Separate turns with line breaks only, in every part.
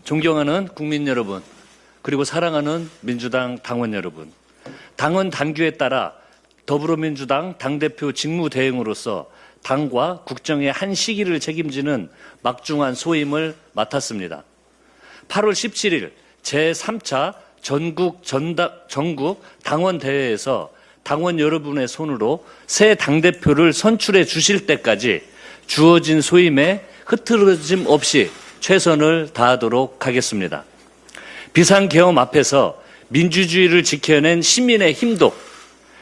존경하는 국민 여러분, 그리고 사랑하는 민주당 당원 여러분, 당헌 당규에 따라 더불어민주당 당대표 직무대행으로서 당과 국정의 한 시기를 책임지는 막중한 소임을 맡았습니다. 8월 17일 제3차 전국 당원대회에서 당원 여러분의 손으로 새 당대표를 선출해 주실 때까지 주어진 소임에 흐트러짐 없이 최선을 다하도록 하겠습니다. 비상계엄 앞에서 민주주의를 지켜낸 시민의 힘도,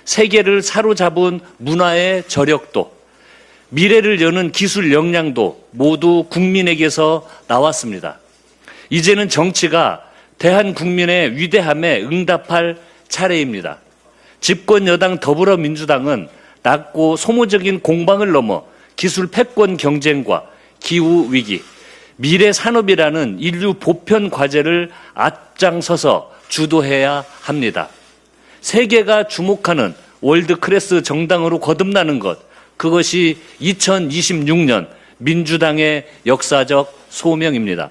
세계를 사로잡은 문화의 저력도, 미래를 여는 기술 역량도 모두 국민에게서 나왔습니다. 이제는 정치가 대한국민의 위대함에 응답할 차례입니다. 집권 여당 더불어민주당은 낮고 소모적인 공방을 넘어 기술 패권 경쟁과 기후위기, 미래 산업이라는 인류 보편 과제를 앞장서서 주도해야 합니다. 세계가 주목하는 월드클래스 정당으로 거듭나는 것, 그것이 2026년 민주당의 역사적 소명입니다.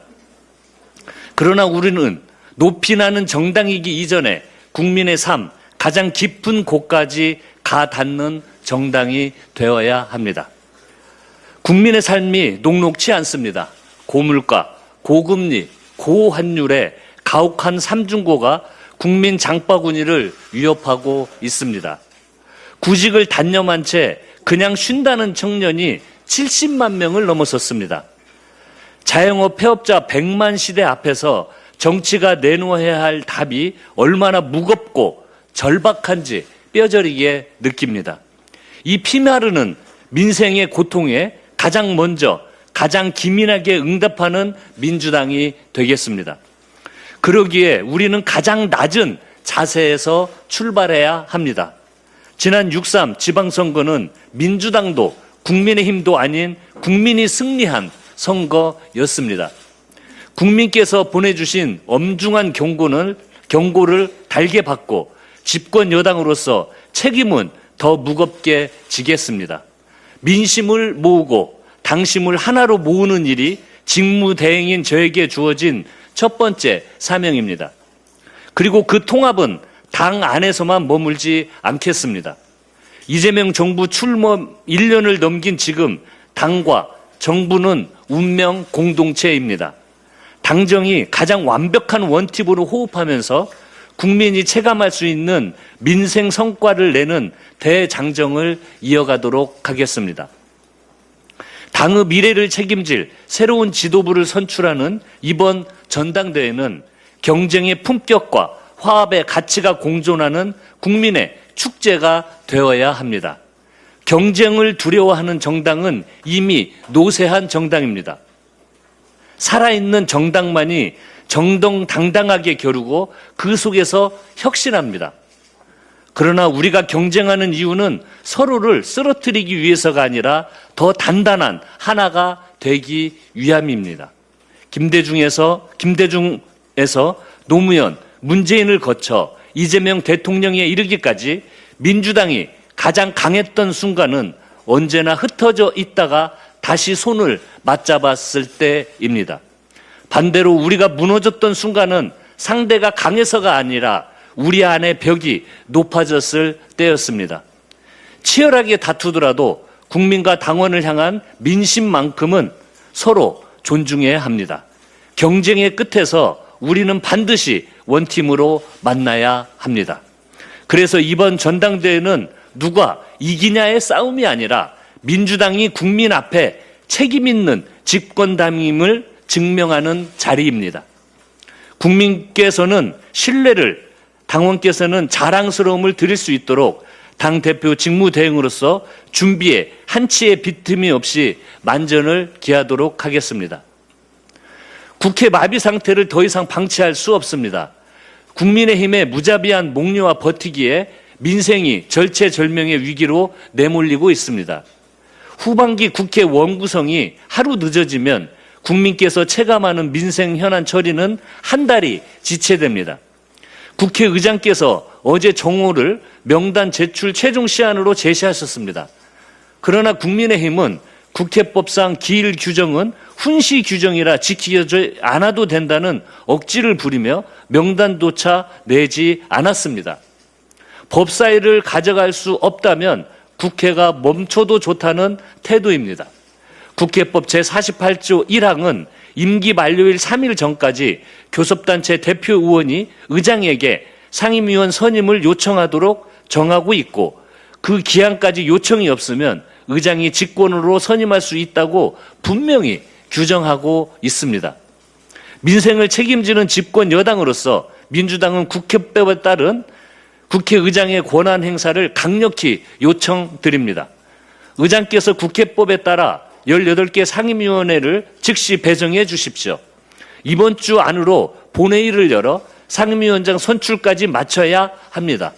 그러나 우리는 높이 나는 정당이기 이전에 국민의 삶, 가장 깊은 곳까지 가 닿는 정당이 되어야 합니다. 국민의 삶이 녹록치 않습니다. 고물가, 고금리, 고환율의 가혹한 삼중고가 국민 장바구니를 위협하고 있습니다. 구직을 단념한 채 그냥 쉰다는 청년이 70만 명을 넘어섰습니다. 자영업 폐업자 100만 시대 앞에서 정치가 내놓아야 할 답이 얼마나 무겁고 절박한지 뼈저리게 느낍니다. 이 피마르는 민생의 고통에 가장 먼저 가장 기민하게 응답하는 민주당이 되겠습니다. 그러기에 우리는 가장 낮은 자세에서 출발해야 합니다. 지난 6.3 지방선거는 민주당도 국민의힘도 아닌 국민이 승리한 선거였습니다. 국민께서 보내주신 엄중한 경고를 달게 받고 집권 여당으로서 책임은 더 무겁게 지겠습니다. 민심을 모으고 당심을 하나로 모으는 일이 직무대행인 저에게 주어진 첫 번째 사명입니다. 그리고 그 통합은 당 안에서만 머물지 않겠습니다. 이재명 정부 출범 1년을 넘긴 지금 당과 정부는 운명 공동체입니다. 당정이 가장 완벽한 원팁으로 호흡하면서 국민이 체감할 수 있는 민생 성과를 내는 대장정을 이어가도록 하겠습니다. 당의 미래를 책임질 새로운 지도부를 선출하는 이번 전당대회는 경쟁의 품격과 화합의 가치가 공존하는 국민의 축제가 되어야 합니다. 경쟁을 두려워하는 정당은 이미 노쇠한 정당입니다. 살아있는 정당만이 정정당당하게 겨루고 그 속에서 혁신합니다. 그러나 우리가 경쟁하는 이유는 서로를 쓰러뜨리기 위해서가 아니라 더 단단한 하나가 되기 위함입니다. 김대중에서 노무현, 문재인을 거쳐 이재명 대통령에 이르기까지 민주당이 가장 강했던 순간은 언제나 흩어져 있다가 다시 손을 맞잡았을 때입니다. 반대로 우리가 무너졌던 순간은 상대가 강해서가 아니라 우리 안의 벽이 높아졌을 때였습니다. 치열하게 다투더라도 국민과 당원을 향한 민심만큼은 서로 존중해야 합니다. 경쟁의 끝에서 우리는 반드시 원팀으로 만나야 합니다. 그래서 이번 전당대회는 누가 이기냐의 싸움이 아니라 민주당이 국민 앞에 책임 있는 집권당임을 증명하는 자리입니다. 국민께서는 신뢰를, 당원께서는 자랑스러움을 드릴 수 있도록 당대표 직무대행으로서 준비에 한치의 빈틈이 없이 만전을 기하도록 하겠습니다. 국회 마비 상태를 더 이상 방치할 수 없습니다. 국민의힘의 무자비한 목료와 버티기에 민생이 절체절명의 위기로 내몰리고 있습니다. 후반기 국회 원구성이 하루 늦어지면 국민께서 체감하는 민생 현안 처리는 한 달이 지체됩니다. 국회의장께서 어제 정오를 명단 제출 최종 시한으로 제시하셨습니다. 그러나 국민의힘은 국회법상 기일 규정은 훈시 규정이라 지키지 않아도 된다는 억지를 부리며 명단조차 내지 않았습니다. 법사위를 가져갈 수 없다면 국회가 멈춰도 좋다는 태도입니다. 국회법 제48조 1항은 임기 만료일 3일 전까지 교섭단체 대표 의원이 의장에게 상임위원 선임을 요청하도록 정하고 있고, 그 기한까지 요청이 없으면 의장이 직권으로 선임할 수 있다고 분명히 규정하고 있습니다. 민생을 책임지는 집권 여당으로서 민주당은 국회법에 따른 국회의장의 권한 행사를 강력히 요청드립니다. 의장께서 국회법에 따라 18개 상임위원회를 즉시 배정해 주십시오. 이번 주 안으로 본회의를 열어 상임위원장 선출까지 마쳐야 합니다.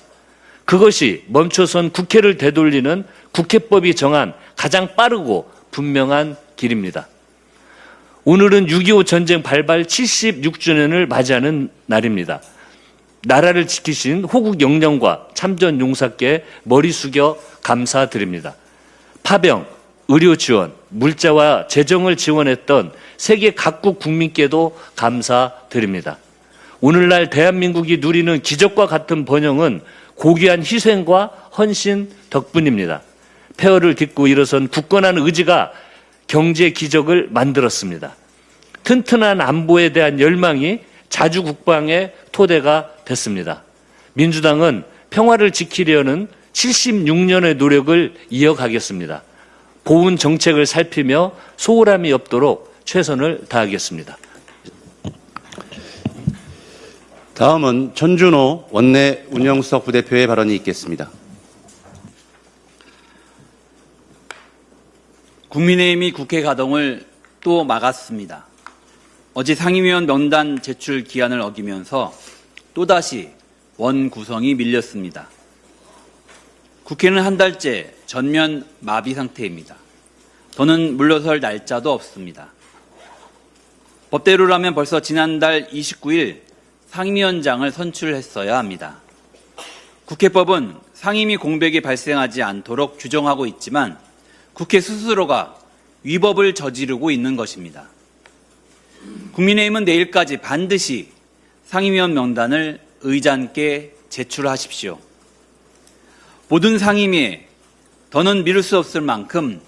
그것이 멈춰선 국회를 되돌리는 국회법이 정한 가장 빠르고 분명한 길입니다. 오늘은 6.25 전쟁 발발 76주년을 맞이하는 날입니다. 나라를 지키신 호국 영령과 참전 용사께 머리 숙여 감사드립니다. 파병, 의료 지원, 물자와 재정을 지원했던 세계 각국 국민께도 감사드립니다. 오늘날 대한민국이 누리는 기적과 같은 번영은 고귀한 희생과 헌신 덕분입니다. 폐허를 딛고 일어선 굳건한 의지가 경제 기적을 만들었습니다. 튼튼한 안보에 대한 열망이 자주 국방의 토대가 됐습니다. 민주당은 평화를 지키려는 76년의 노력을 이어가겠습니다. 보훈 정책을 살피며 소홀함이 없도록 최선을 다하겠습니다.
다음은 전준호 원내 운영수석 부대표의 발언이 있겠습니다.
국민의힘이 국회 가동을 또 막았습니다. 어제 상임위원 명단 제출 기한을 어기면서 또다시 원 구성이 밀렸습니다. 국회는 한 달째 전면 마비 상태입니다. 더는 물러설 날짜도 없습니다. 법대로라면 벌써 지난달 29일 상임위원장을 선출했어야 합니다. 국회법은 상임위 공백이 발생하지 않도록 규정하고 있지만 국회 스스로가 위법을 저지르고 있는 것입니다. 국민의힘은 내일까지 반드시 상임위원 명단을 의장께 제출하십시오. 모든 상임위에 더는 미룰 수 없을 만큼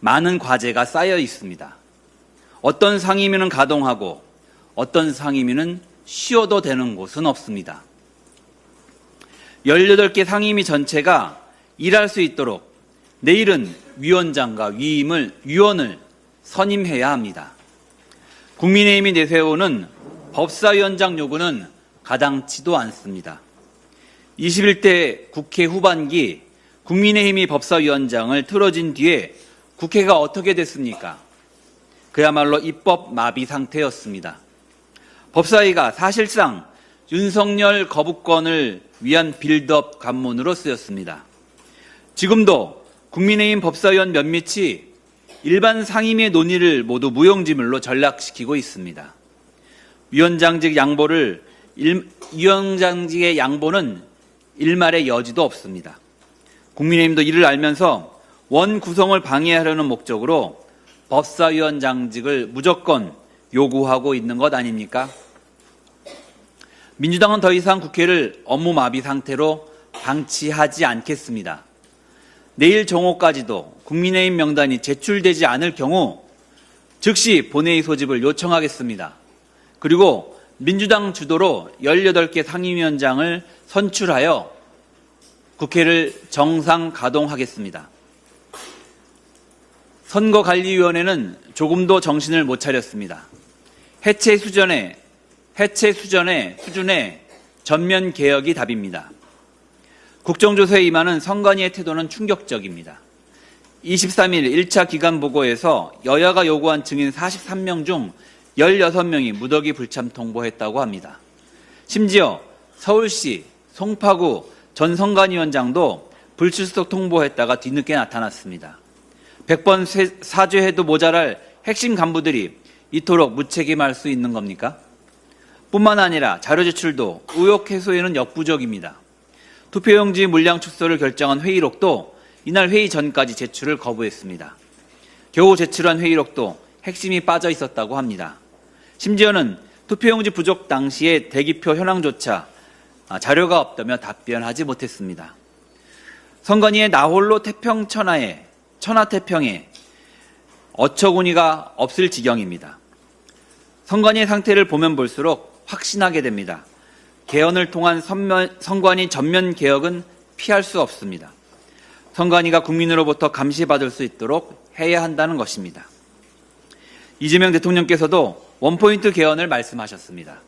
많은 과제가 쌓여 있습니다. 어떤 상임위는 가동하고 어떤 상임위는 쉬어도 되는 곳은 없습니다. 18개 상임위 전체가 일할 수 있도록 내일은 위원장과 위원을 선임해야 합니다. 국민의힘이 내세우는 법사위원장 요구는 가당치도 않습니다. 21대 국회 후반기 국민의힘이 법사위원장을 틀어진 뒤에 국회가 어떻게 됐습니까? 그야말로 입법 마비 상태였습니다. 법사위가 사실상 윤석열 거부권을 위한 빌드업 관문으로 쓰였습니다. 지금도 국민의힘 법사위원 몇몇이 일반 상임위의 논의를 모두 무용지물로 전락시키고 있습니다. 위원장직의 양보는 일말의 여지도 없습니다. 국민의힘도 이를 알면서 원 구성을 방해하려는 목적으로 법사위원장직을 무조건 요구하고 있는 것 아닙니까? 민주당은 더 이상 국회를 업무 마비 상태로 방치하지 않겠습니다. 내일 정오까지도 국민의힘 명단이 제출되지 않을 경우 즉시 본회의 소집을 요청하겠습니다. 그리고 민주당 주도로 18개 상임위원장을 선출하여 국회를 정상 가동하겠습니다. 선거관리위원회는 조금도 정신을 못 차렸습니다. 해체 수준의 전면 개혁이 답입니다. 국정조사에 임하는 선관위의 태도는 충격적입니다. 23일 1차 기간보고에서 여야가 요구한 증인 43명 중 16명이 무더기 불참 통보했다고 합니다. 심지어 서울시 송파구 전 선관위원장도 불출석 통보했다가 뒤늦게 나타났습니다. 100번 사죄해도 모자랄 핵심 간부들이 이토록 무책임할 수 있는 겁니까? 뿐만 아니라 자료 제출도 의혹 해소에는 역부족입니다. 투표용지 물량 축소를 결정한 회의록도 이날 회의 전까지 제출을 거부했습니다. 겨우 제출한 회의록도 핵심이 빠져 있었다고 합니다. 심지어는 투표용지 부족 당시에 대기표 현황조차 자료가 없다며 답변하지 못했습니다. 선관위의 나홀로 태평 천하태평에 어처구니가 없을 지경입니다. 선관위의 상태를 보면 볼수록 확신하게 됩니다. 개헌을 통한 선관위 전면 개혁은 피할 수 없습니다. 선관위가 국민으로부터 감시받을 수 있도록 해야 한다는 것입니다. 이재명 대통령께서도 원포인트 개헌을 말씀하셨습니다.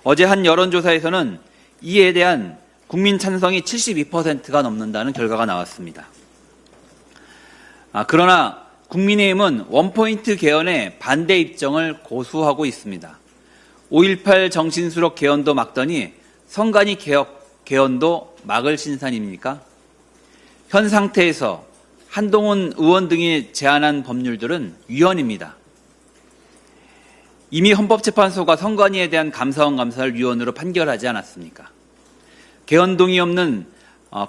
어제 한 여론조사에서는 이에 대한 국민 찬성이 72%가 넘는다는 결과가 나왔습니다. 그러나 국민의힘은 원포인트 개헌에 반대 입장을 고수하고 있습니다. 5.18 정신수록 개헌도 막더니 선관위 개헌도 막을 신산입니까? 현 상태에서 한동훈 의원 등이 제안한 법률들은 위헌입니다. 이미 헌법재판소가 선관위에 대한 감사원 감사를 위헌으로 판결하지 않았습니까? 개헌 동의 없는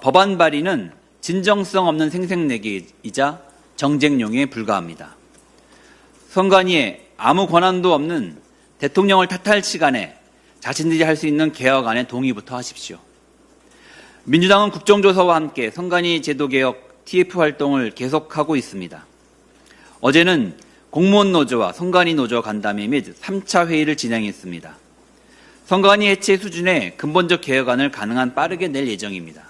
법안 발의는 진정성 없는 생색내기이자 정쟁용에 불과합니다. 선관위에 아무 권한도 없는 대통령을 탓할 시간에 자신들이 할 수 있는 개혁안에 동의부터 하십시오. 민주당은 국정조사와 함께 선관위 제도개혁 TF 활동을 계속하고 있습니다. 어제는 공무원 노조와 선관위 노조 간담회 및 3차 회의를 진행했습니다. 선관위 해체 수준의 근본적 개혁안을 가능한 빠르게 낼 예정입니다.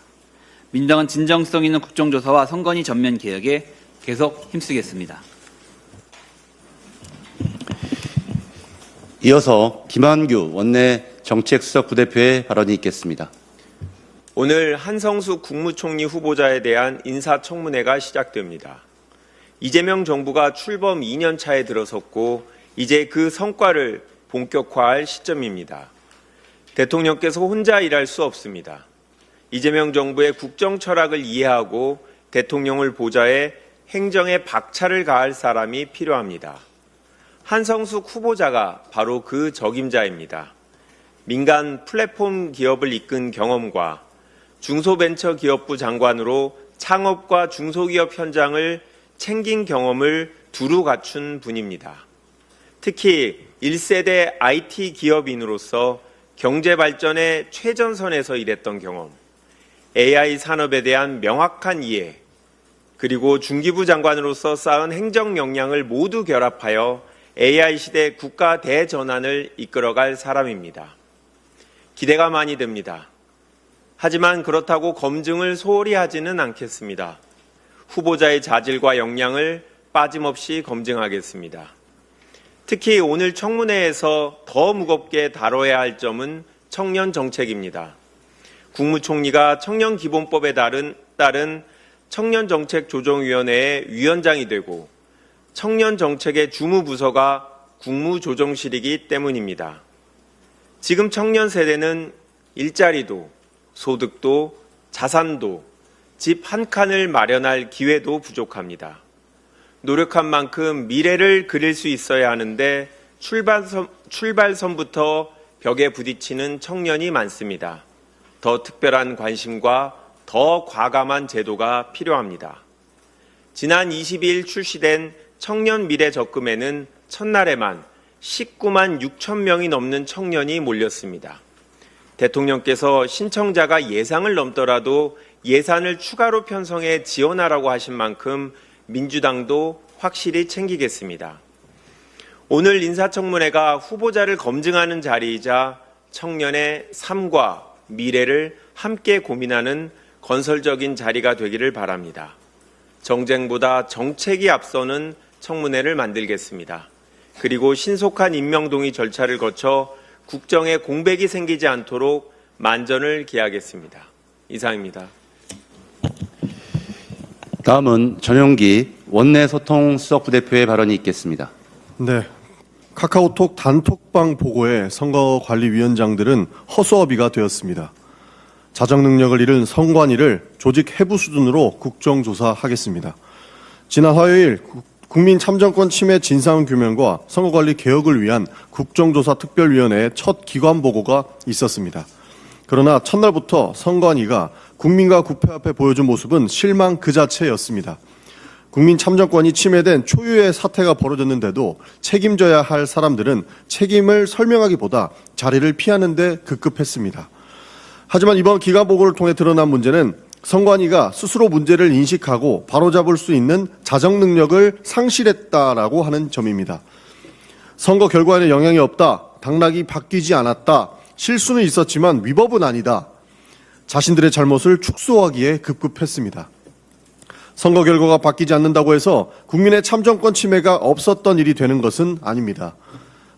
민주당은 진정성 있는 국정조사와 선관위 전면 개혁에 계속 힘쓰겠습니다.
이어서 김한규 원내 정책수석 부대표의 발언이 있겠습니다.
오늘 한성수 국무총리 후보자에 대한 인사청문회가 시작됩니다. 이재명 정부가 출범 2년 차에 들어섰고 이제 그 성과를 본격화할 시점입니다. 대통령께서 혼자 일할 수 없습니다. 이재명 정부의 국정 철학을 이해하고 대통령을 보좌해 행정에 박차를 가할 사람이 필요합니다. 한성숙 후보자가 바로 그 적임자입니다. 민간 플랫폼 기업을 이끈 경험과 중소벤처기업부 장관으로 창업과 중소기업 현장을 챙긴 경험을 두루 갖춘 분입니다. 특히 1세대 IT 기업인으로서 경제 발전의 최전선에서 일했던 경험, AI 산업에 대한 명확한 이해, 그리고 중기부 장관으로서 쌓은 행정 역량을 모두 결합하여 AI 시대 국가 대전환을 이끌어갈 사람입니다. 기대가 많이 됩니다. 하지만 그렇다고 검증을 소홀히 하지는 않겠습니다. 후보자의 자질과 역량을 빠짐없이 검증하겠습니다. 특히 오늘 청문회에서 더 무겁게 다뤄야 할 점은 청년 정책입니다. 국무총리가 청년기본법에 따른 청년정책조정위원회의 위원장이 되고 청년 정책의 주무부서가 국무조정실이기 때문입니다. 지금 청년 세대는 일자리도, 소득도, 자산도, 집 한 칸을 마련할 기회도 부족합니다. 노력한 만큼 미래를 그릴 수 있어야 하는데 출발선부터 벽에 부딪히는 청년이 많습니다. 더 특별한 관심과 더 과감한 제도가 필요합니다. 지난 22일 출시된 청년 미래 적금에는 첫날에만 19만 6천 명이 넘는 청년이 몰렸습니다. 대통령께서 신청자가 예상을 넘더라도 예산을 추가로 편성해 지원하라고 하신 만큼 민주당도 확실히 챙기겠습니다. 오늘 인사청문회가 후보자를 검증하는 자리이자 청년의 삶과 미래를 함께 고민하는 건설적인 자리가 되기를 바랍니다. 정쟁보다 정책이 앞서는 청문회를 만들겠습니다. 그리고 신속한 임명동의 절차를 거쳐 국정에 공백이 생기지 않도록 만전을 기하겠습니다. 이상입니다.
다음은 전용기 원내 소통수석 부대표의 발언이 있겠습니다.
네. 카카오톡 단톡방 보고에 선거관리위원장들은 허수아비가 되었습니다. 자정 능력을 잃은 선관위를 조직 해부 수준으로 국정조사하겠습니다. 지난 화요일 국민 참정권 침해 진상규명과 선거관리 개혁을 위한 국정조사 특별위원회의 첫 기관 보고가 있었습니다. 그러나 첫날부터 선관위가 국민과 국회 앞에 보여준 모습은 실망 그 자체였습니다. 국민 참정권이 침해된 초유의 사태가 벌어졌는데도 책임져야 할 사람들은 책임을 설명하기보다 자리를 피하는 데 급급했습니다. 하지만 이번 기간보고를 통해 드러난 문제는 선관위가 스스로 문제를 인식하고 바로잡을 수 있는 자정 능력을 상실했다라고 하는 점입니다. 선거 결과에는 영향이 없다, 당락이 바뀌지 않았다, 실수는 있었지만 위법은 아니다, 자신들의 잘못을 축소하기에 급급했습니다. 선거 결과가 바뀌지 않는다고 해서 국민의 참정권 침해가 없었던 일이 되는 것은 아닙니다.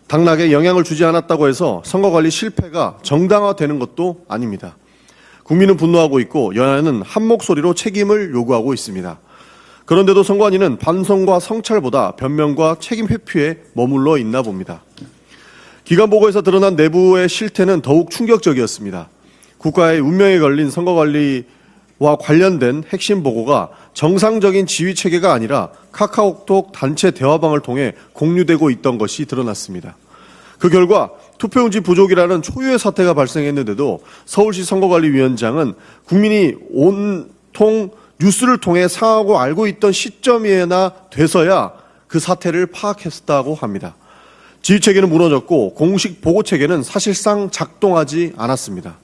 당락에 영향을 주지 않았다고 해서 선거관리 실패가 정당화되는 것도 아닙니다. 국민은 분노하고 있고 여야는 한 목소리로 책임을 요구하고 있습니다. 그런데도 선관위는 반성과 성찰보다 변명과 책임 회피에 머물러 있나 봅니다. 기간보고에서 드러난 내부의 실태는 더욱 충격적이었습니다. 국가의 운명에 걸린 선거관리와 관련된 핵심 보고가 정상적인 지휘체계가 아니라 카카오톡 단체 대화방을 통해 공유되고 있던 것이 드러났습니다. 그 결과 투표용지 부족이라는 초유의 사태가 발생했는데도 서울시 선거관리위원장은 국민이 온통 뉴스를 통해 상하고 알고 있던 시점이나 돼서야 그 사태를 파악했다고 합니다. 지휘체계는 무너졌고 공식 보고체계는 사실상 작동하지 않았습니다.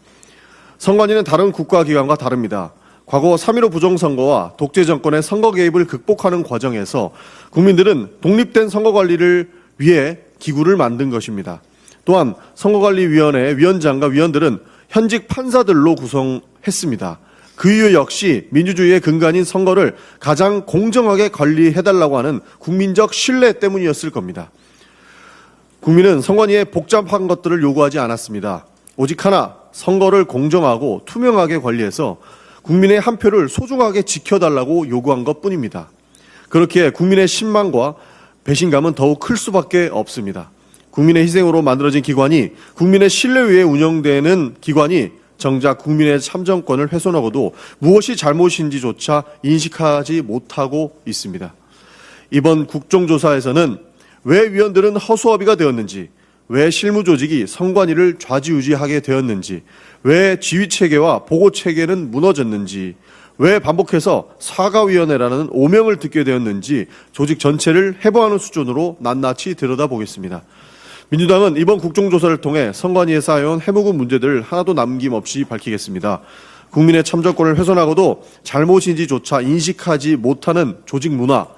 선관위는 다른 국가기관과 다릅니다. 과거 3.15 부정선거와 독재 정권의 선거 개입을 극복하는 과정에서 국민들은 독립된 선거관리를 위해 기구를 만든 것입니다. 또한 선거관리위원회 위원장과 위원들은 현직 판사들로 구성했습니다. 그 이유 역시 민주주의의 근간인 선거를 가장 공정하게 관리해달라고 하는 국민적 신뢰 때문이었을 겁니다. 국민은 선관위에 복잡한 것들을 요구하지 않았습니다. 오직 하나, 선거를 공정하고 투명하게 관리해서 국민의 한 표를 소중하게 지켜달라고 요구한 것뿐입니다. 그렇기에 국민의 신망과 배신감은 더욱 클 수밖에 없습니다. 국민의 희생으로 만들어진 기관이 국민의 신뢰 위에 운영되는 기관이 정작 국민의 참정권을 훼손하고도 무엇이 잘못인지조차 인식하지 못하고 있습니다. 이번 국정조사에서는 왜 위원들은 허수아비가 되었는지, 왜 실무조직이 선관위를 좌지우지하게 되었는지, 왜 지휘체계와 보고체계는 무너졌는지, 왜 반복해서 사과위원회라는 오명을 듣게 되었는지 조직 전체를 해부하는 수준으로 낱낱이 들여다보겠습니다. 민주당은 이번 국정조사를 통해 선관위에 쌓여온 해묵은 문제들을 하나도 남김없이 밝히겠습니다. 국민의 참정권을 훼손하고도 잘못인지조차 인식하지 못하는 조직 문화,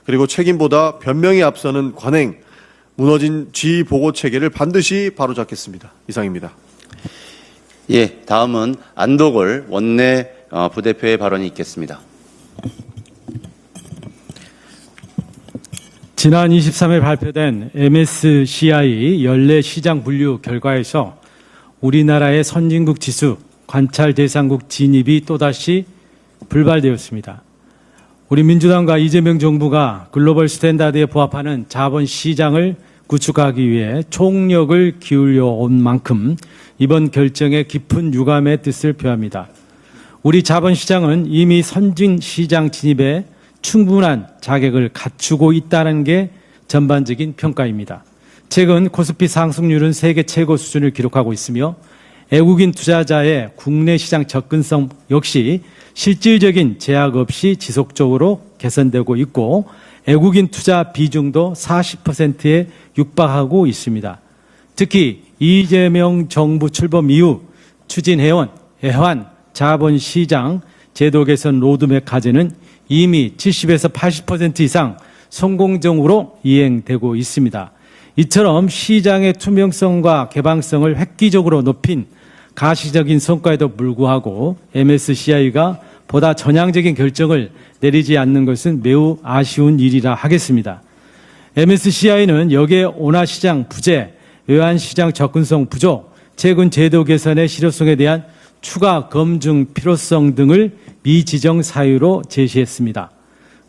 그리고 책임보다 변명이 앞서는 관행, 무너진 지휘 보고 체계를 반드시 바로잡겠습니다. 이상입니다.
예, 다음은 안도걸 원내 부대표의 발언이 있겠습니다.
지난 23일 발표된 MSCI 연례 시장 분류 결과에서 우리나라의 선진국 지수, 관찰 대상국 진입이 또다시 불발되었습니다. 우리 민주당과 이재명 정부가 글로벌 스탠다드에 부합하는 자본시장을 구축하기 위해 총력을 기울여 온 만큼 이번 결정에 깊은 유감의 뜻을 표합니다. 우리 자본시장은 이미 선진시장 진입에 충분한 자격을 갖추고 있다는 게 전반적인 평가입니다. 최근 코스피 상승률은 세계 최고 수준을 기록하고 있으며 외국인 투자자의 국내 시장 접근성 역시 실질적인 제약 없이 지속적으로 개선되고 있고 외국인 투자 비중도 40%에 육박하고 있습니다. 특히 이재명 정부 출범 이후 추진해온 애환 자본시장 제도 개선 로드맵 과제는 이미 70에서 80% 이상 성공적으로 이행되고 있습니다. 이처럼 시장의 투명성과 개방성을 획기적으로 높인 가시적인 성과에도 불구하고 MSCI가 보다 전향적인 결정을 내리지 않는 것은 매우 아쉬운 일이라 하겠습니다. MSCI는 여기에 온화시장 부재, 외환시장 접근성 부족, 최근 제도 개선의 실효성에 대한 추가 검증 필요성 등을 미지정 사유로 제시했습니다.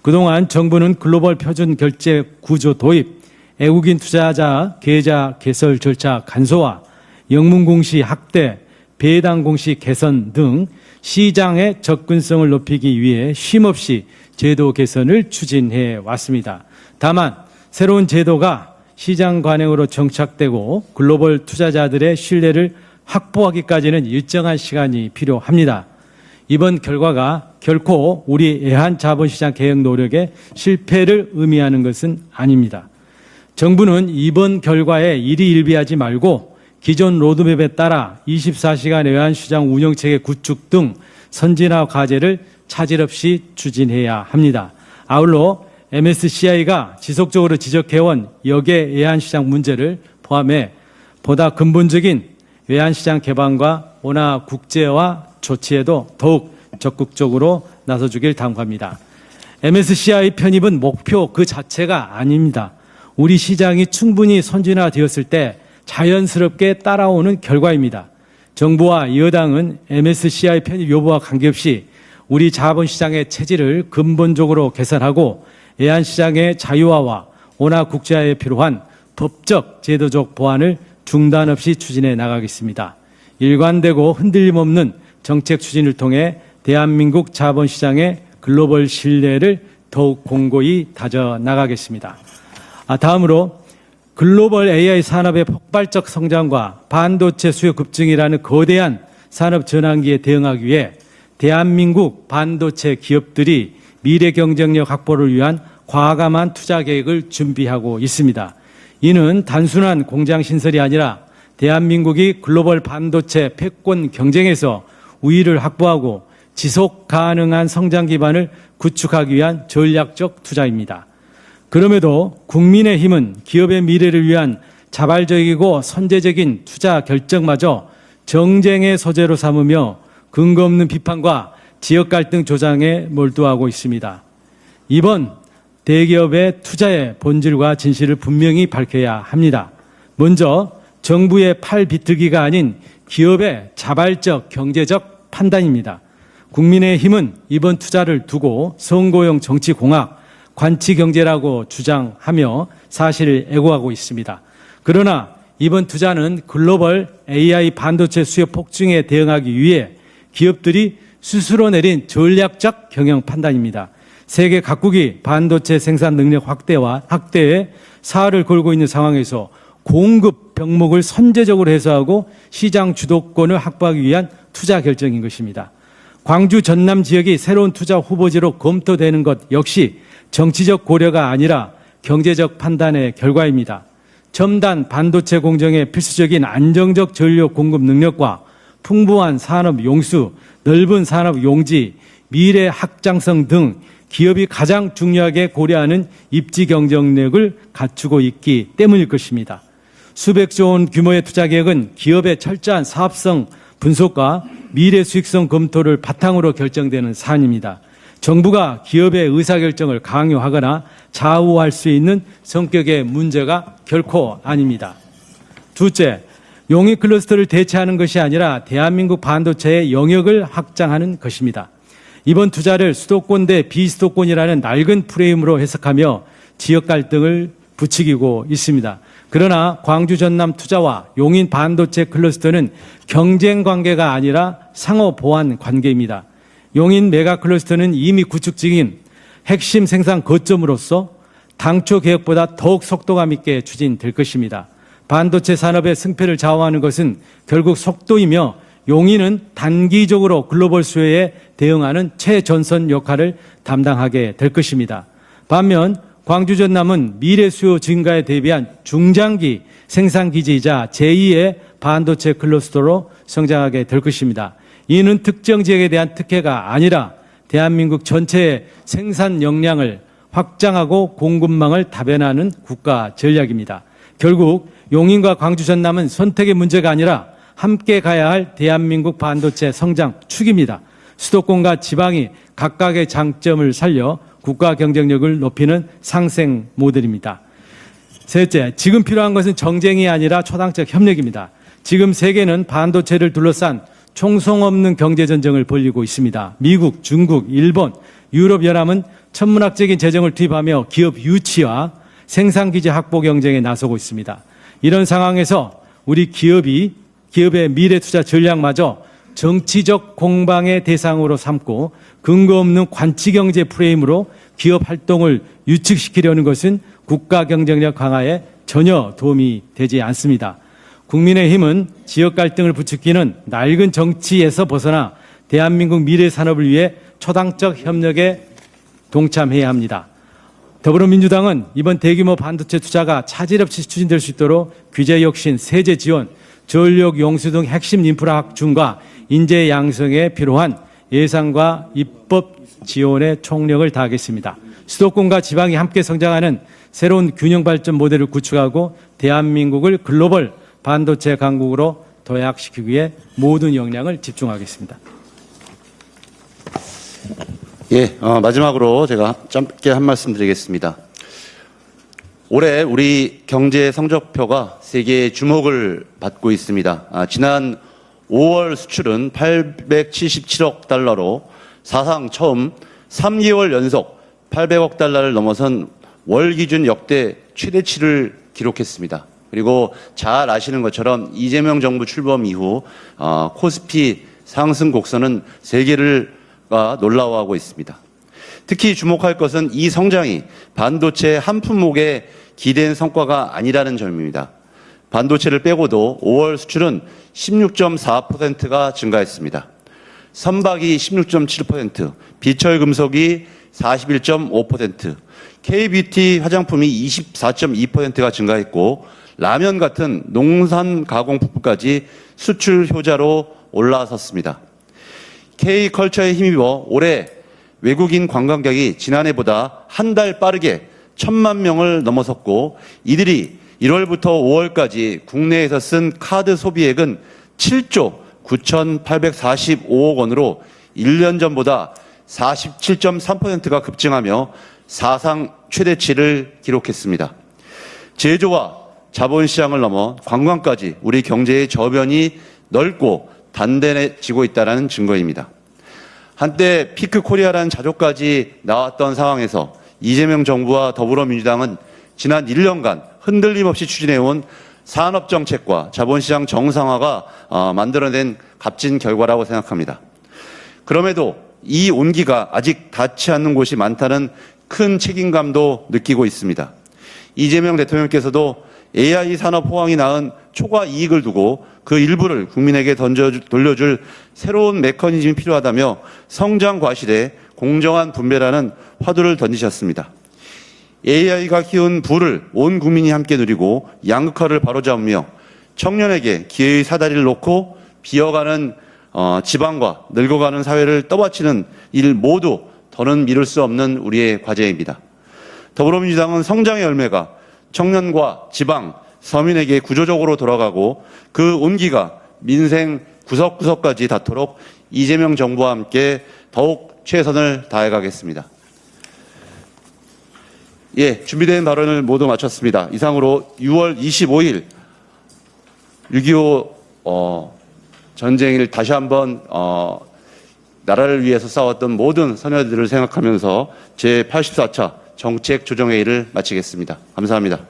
그동안 정부는 글로벌 표준 결제 구조 도입, 외국인 투자자 계좌 개설 절차 간소화, 영문 공시 확대, 배당 공시 개선 등 시장의 접근성을 높이기 위해 쉼없이 제도 개선을 추진해 왔습니다. 다만 새로운 제도가 시장 관행으로 정착되고 글로벌 투자자들의 신뢰를 확보하기까지는 일정한 시간이 필요합니다. 이번 결과가 결코 우리 애한 자본시장 개혁 노력의 실패를 의미하는 것은 아닙니다. 정부는 이번 결과에 일희일비하지 말고 기존 로드맵에 따라 24시간 애완시장 운영체계 구축 등 선진화 과제를 차질 없이 추진해야 합니다. 아울러 MSCI가 지속적으로 지적해온 역의 애완시장 문제를 포함해 보다 근본적인 애완시장 개방과 원화 국제화 조치에도 더욱 적극적으로 나서주길 당부합니다. MSCI 편입은 목표 그 자체가 아닙니다. 우리 시장이 충분히 선진화되었을 때 자연스럽게 따라오는 결과입니다. 정부와 여당은 MSCI 편입 여부와 관계없이 우리 자본시장의 체질을 근본적으로 개선하고 애완시장의 자유화와 원화 국제화에 필요한 법적, 제도적 보완을 중단 없이 추진해 나가겠습니다. 일관되고 흔들림 없는 정책 추진을 통해 대한민국 자본시장의 글로벌 신뢰를 더욱 공고히 다져 나가겠습니다. 다음으로 글로벌 AI 산업의 폭발적 성장과 반도체 수요 급증이라는 거대한 산업 전환기에 대응하기 위해 대한민국 반도체 기업들이 미래 경쟁력 확보를 위한 과감한 투자 계획을 준비하고 있습니다. 이는 단순한 공장 신설이 아니라 대한민국이 글로벌 반도체 패권 경쟁에서 우위를 확보하고 지속 가능한 성장 기반을 구축하기 위한 전략적 투자입니다. 그럼에도 국민의힘은 기업의 미래를 위한 자발적이고 선제적인 투자 결정마저 정쟁의 소재로 삼으며 근거 없는 비판과 지역 갈등 조장에 몰두하고 있습니다. 이번 대기업의 투자의 본질과 진실을 분명히 밝혀야 합니다. 먼저 정부의 팔 비틀기가 아닌 기업의 자발적 경제적 판단입니다. 국민의힘은 이번 투자를 두고 선거용 정치공학, 관치경제라고 주장하며 사실을 애고하고 있습니다. 그러나 이번 투자는 글로벌 AI 반도체 수요 폭증에 대응하기 위해 기업들이 스스로 내린 전략적 경영 판단입니다. 세계 각국이 반도체 생산 능력 확대에 사활을 걸고 있는 상황에서 공급 병목을 선제적으로 해소하고 시장 주도권을 확보하기 위한 투자 결정인 것입니다. 광주 전남 지역이 새로운 투자 후보지로 검토되는 것 역시 정치적 고려가 아니라 경제적 판단의 결과입니다. 첨단 반도체 공정의 필수적인 안정적 전력 공급 능력과 풍부한 산업 용수, 넓은 산업 용지, 미래 확장성 등 기업이 가장 중요하게 고려하는 입지 경쟁력을 갖추고 있기 때문일 것입니다. 수백조 원 규모의 투자 계획은 기업의 철저한 사업성 분석과 미래 수익성 검토를 바탕으로 결정되는 사안입니다. 정부가 기업의 의사결정을 강요하거나 좌우할 수 있는 성격의 문제가 결코 아닙니다. 둘째, 용익 클러스터를 대체하는 것이 아니라 대한민국 반도체의 영역을 확장하는 것입니다. 이번 투자를 수도권 대 비수도권이라는 낡은 프레임으로 해석하며 지역 갈등을 부추기고 있습니다. 그러나 광주 전남 투자와 용인 반도체 클러스터는 경쟁 관계가 아니라 상호 보완 관계입니다. 용인 메가 클러스터는 이미 구축 중인 핵심 생산 거점으로서 당초 계획보다 더욱 속도감 있게 추진될 것입니다. 반도체 산업의 승패를 좌우하는 것은 결국 속도이며 용인은 단기적으로 글로벌 수요에 대응하는 최전선 역할을 담당하게 될 것입니다. 반면 광주 전남은 미래 수요 증가에 대비한 중장기 생산기지이자 제2의 반도체 클러스터로 성장하게 될 것입니다. 이는 특정 지역에 대한 특혜가 아니라 대한민국 전체의 생산 역량을 확장하고 공급망을 다변하는 국가 전략입니다. 결국 용인과 광주 전남은 선택의 문제가 아니라 함께 가야 할 대한민국 반도체 성장 축입니다. 수도권과 지방이 각각의 장점을 살려 국가 경쟁력을 높이는 상생 모델입니다. 셋째, 지금 필요한 것은 정쟁이 아니라 초당적 협력입니다. 지금 세계는 반도체를 둘러싼 총성 없는 경제전쟁을 벌이고 있습니다. 미국, 중국, 일본, 유럽연합은 천문학적인 재정을 투입하며 기업 유치와 생산기지 확보 경쟁에 나서고 있습니다. 이런 상황에서 우리 기업의 미래 투자 전략마저 정치적 공방의 대상으로 삼고 근거 없는 관치경제 프레임으로 기업 활동을 유축시키려는 것은 국가 경쟁력 강화에 전혀 도움이 되지 않습니다. 국민의힘은 지역 갈등을 부추기는 낡은 정치에서 벗어나 대한민국 미래 산업을 위해 초당적 협력에 동참해야 합니다. 더불어민주당은 이번 대규모 반도체 투자가 차질 없이 추진될 수 있도록 규제 혁신, 세제 지원, 전력 용수 등 핵심 인프라 확충과 인재 양성에 필요한 예산과 입법 지원에 총력을 다하겠습니다. 수도권과 지방이 함께 성장하는 새로운 균형 발전 모델을 구축하고 대한민국을 글로벌 반도체 강국으로 도약시키기 위해 모든 역량을 집중하겠습니다.
예, 마지막으로 제가 짧게 한 말씀 드리겠습니다. 올해 우리 경제 성적표가 세계의 주목을 받고 있습니다. 지난 5월 수출은 877억 달러로 사상 처음 3개월 연속 800억 달러를 넘어선 월 기준 역대 최대치를 기록했습니다. 그리고 잘 아시는 것처럼 이재명 정부 출범 이후 코스피 상승 곡선은 세계가 놀라워하고 있습니다. 특히 주목할 것은 이 성장이 반도체 한 품목에 기대한 성과가 아니라는 점입니다. 반도체를 빼고도 5월 수출은 16.4%가 증가했습니다. 선박이 16.7%, 비철 금속이 41.5%, K뷰티 화장품이 24.2%가 증가했고 라면 같은 농산 가공 부품까지 수출 효자로 올라섰습니다. K컬처에 힘입어 올해 외국인 관광객이 지난해보다 한 달 빠르게 1,000만 명을 넘어섰고 이들이 1월부터 5월까지 국내에서 쓴 카드 소비액은 7조 9,845억 원으로 1년 전보다 47.3%가 급증하며 사상 최대치를 기록했습니다. 제조와 자본시장을 넘어 관광까지 우리 경제의 저변이 넓고 단단해지고 있다는 증거입니다. 한때 피크코리아라는 자조까지 나왔던 상황에서 이재명 정부와 더불어민주당은 지난 1년간 흔들림 없이 추진해온 산업정책과 자본시장 정상화가 만들어낸 값진 결과라고 생각합니다. 그럼에도 이 온기가 아직 닿지 않는 곳이 많다는 큰 책임감도 느끼고 있습니다. 이재명 대통령께서도 AI 산업 호황이 낳은 초과 이익을 두고 그 일부를 국민에게 돌려줄 새로운 메커니즘이 필요하다며 성장 과실에 공정한 분배라는 화두를 던지셨습니다. AI가 키운 부를 온 국민이 함께 누리고 양극화를 바로잡으며 청년에게 기회의 사다리를 놓고 비어가는 지방과 늙어가는 사회를 떠받치는 일 모두 더는 미룰 수 없는 우리의 과제입니다. 더불어민주당은 성장의 열매가 청년과 지방, 서민에게 구조적으로 돌아가고 그 온기가 민생 구석구석까지 닿도록 이재명 정부와 함께 더욱 최선을 다해가겠습니다. 예, 준비된 발언을 모두 마쳤습니다. 이상으로 6월 25일 6.25 전쟁을 다시 한번 나라를 위해서 싸웠던 모든 선열들을 생각하면서 제84차 정책조정회의를 마치겠습니다. 감사합니다.